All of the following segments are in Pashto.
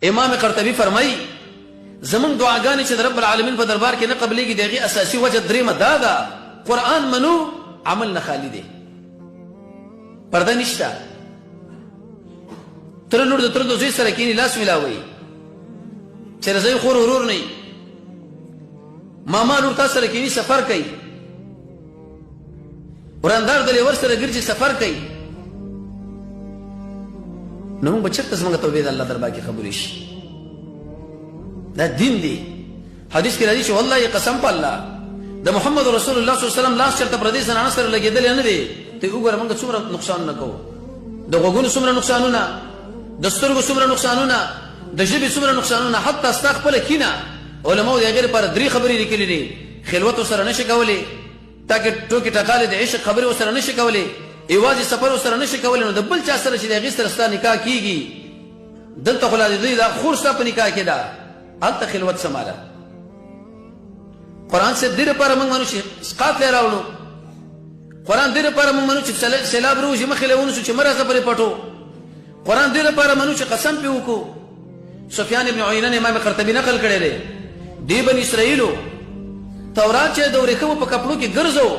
امام قرطبي فرمایي زمون دعاګانې چې د رب العالمین په دربار کې نه قبلېږي د هغې اساسي وجه درېیمه دا ده قرآن منو عمل نه خالي دی پرده نشته تر لور د تر د زوی سره کینی لاس ملاوي چې رضای خور ورور نه ماما لور تا سره کینی سفر کوي وراندار د لیور سره ګرځي سفر کوي نو موږ چېرته زموږ توبې د الله دربار کې قبولې شي دا دین دی حدیث کې راځي چې والله قسم په الله د محمد رسول الله صلی الله علیه وسلم لاس چېرته پردې زنانه سره لګېدلی نه دی ته وګوره موږ څومره نقصان نه کوو د غوږونو څومره نقصانونه د سترګو څومره نقصانونه د ژبې څومره نقصانونه حتی ستا خپله کینه علماو د هغې لپاره 3 خبرې لیکلي دي خلوت ورسره نشي کولی تاکې ټوکې ټکالې د عشق خبرې ورسره نشي کولی یوازې سفر ورسره نشي کولی نو د بل چا سره چې د هغې سره ستا نکاح کېږي دلته خو لا د دوی دا خور ستا په نکاح کې ده هلته خلوت سماله قرآن صاحب دې لپاره موږ منو چې اسقاط لی راوړو قرآن دې لپاره موږ منو چې سیلاب روشي مخې لی ونیسو چې مه راځه پرې پټو قرآن دې لپاره منو چې قسم پې وکړو سفیان ابن عینه امام قرطبي نقل کړی دی دی بن اسرائیلو تورات چې د ورېښمو په کپړو کې ګرځو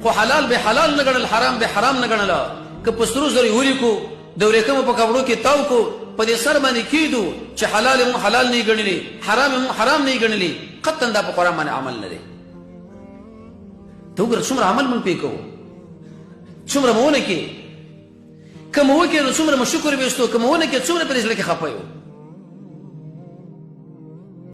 خو حلال به حلال نه ګڼل حرام به حرام نه ګڼله که په سرو زرو یې ولیکو د ورېښمو په کپړو کې تاو کو په دې سر باندې کېدو چې حلال مو حلال نه یې ګڼلي حرام مو حرام نه یې ګڼلي قطعا دا په قرآن باندې عمل نه دی ته وګوره څومره عمل موږ پې کوو څومره مو ونه کې که مو وکړې نو څومره مو شکر به ایستو که مو ونه کې څومره په دې زړه کې خفه یو